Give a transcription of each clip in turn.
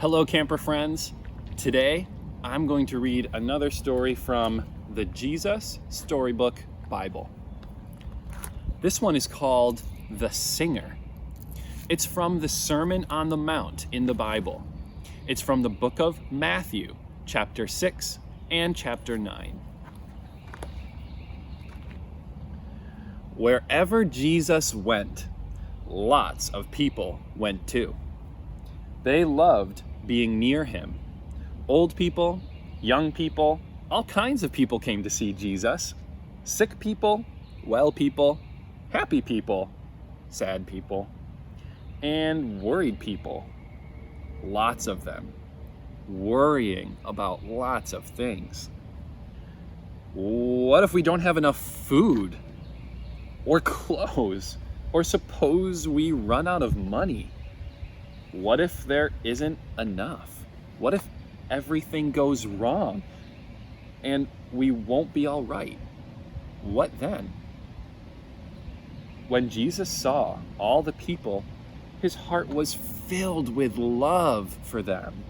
Hello, camper friends. Today, I'm going to read another story from the Jesus Storybook Bible. This one is called The Singer. It's from the Sermon on the Mount in the Bible. It's from the book of Matthew, chapter 6 and chapter 9. Wherever Jesus went, lots of people went too. They loved being near him. Old people, young people, all kinds of people came to see Jesus. Sick people, well people, happy people, sad people, and worried people. Lots of them, worrying about lots of things. What if we don't have enough food or clothes? Or suppose we run out of money? What if there isn't enough? What if everything goes wrong and we won't be all right? What then? When Jesus saw all the people, his heart was filled with love for them.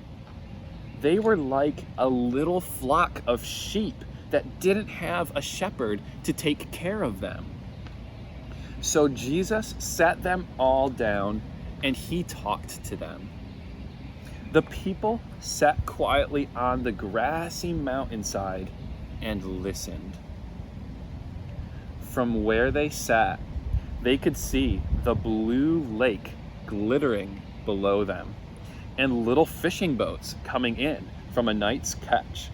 They were like a little flock of sheep that didn't have a shepherd to take care of them. So Jesus sat them all down and he talked to them. The people sat quietly on the grassy mountainside and listened. From where they sat, they could see the blue lake glittering below them and little fishing boats coming in from a night's catch.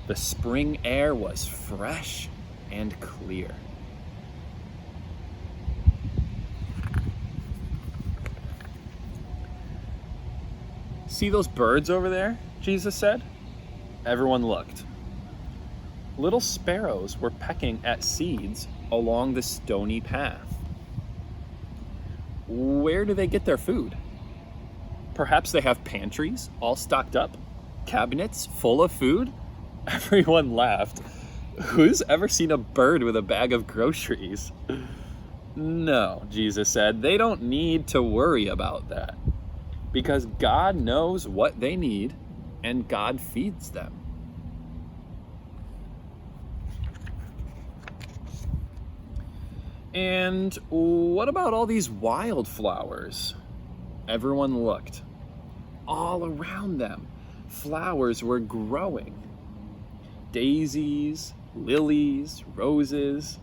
The spring air was fresh and clear. See those birds over there? Jesus said. Everyone looked. Little sparrows were pecking at seeds along the stony path. Where do they get their food? Perhaps they have pantries all stocked up, cabinets full of food? Everyone laughed. Who's ever seen a bird with a bag of groceries? No, Jesus said, they don't need to worry about that. Because God knows what they need and God feeds them. And what about all these wildflowers? Everyone looked. All around them, flowers were growing. Daisies, lilies, roses.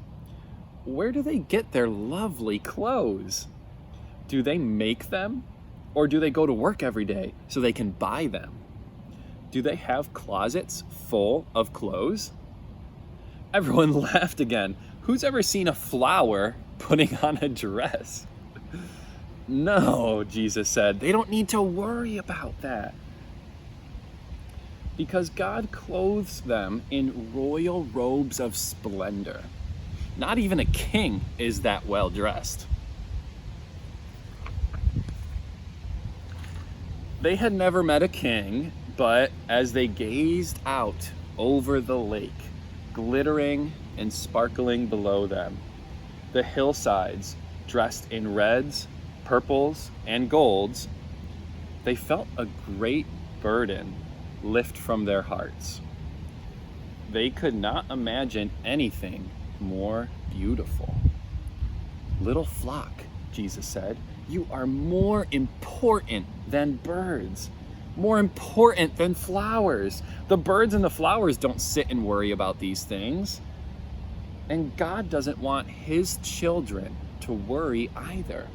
Where do they get their lovely clothes? Do they make them? Or do they go to work every day so they can buy them? Do they have closets full of clothes? Everyone laughed again. Who's ever seen a flower putting on a dress? No, Jesus said, they don't need to worry about that. Because God clothes them in royal robes of splendor. Not even a king is that well dressed. They had never met a king, but as they gazed out over the lake, glittering and sparkling below them, the hillsides dressed in reds, purples, and golds, they felt a great burden lift from their hearts. They could not imagine anything more beautiful. Little flock, Jesus said, you are more important than birds, more important than flowers. The birds and the flowers don't sit and worry about these things. And God doesn't want his children to worry either.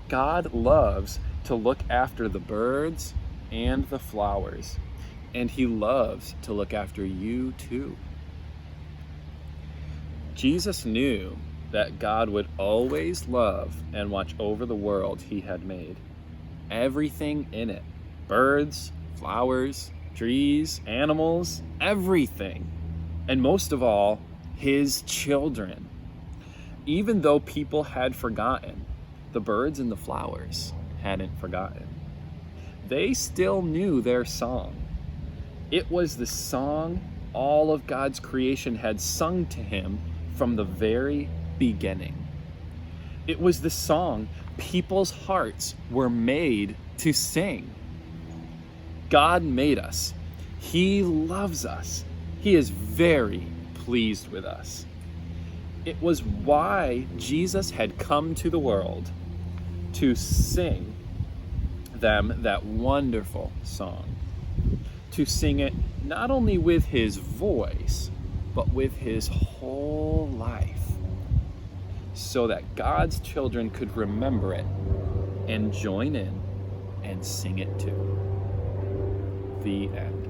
God loves to look after the birds and the flowers, and he loves to look after you too. Jesus knew that God would always love and watch over the world he had made. Everything in it. Birds, flowers, trees, animals, everything. And most of all, his children. Even though people had forgotten, the birds and the flowers hadn't forgotten. They still knew their song. It was the song all of God's creation had sung to him from the very beginning. It was the song people's hearts were made to sing. God made us. He loves us. He is very pleased with us. It was why Jesus had come to the world to sing them that wonderful song. To sing it not only with his voice, but with his whole life, so that God's children could remember it and join in and sing it too. The end.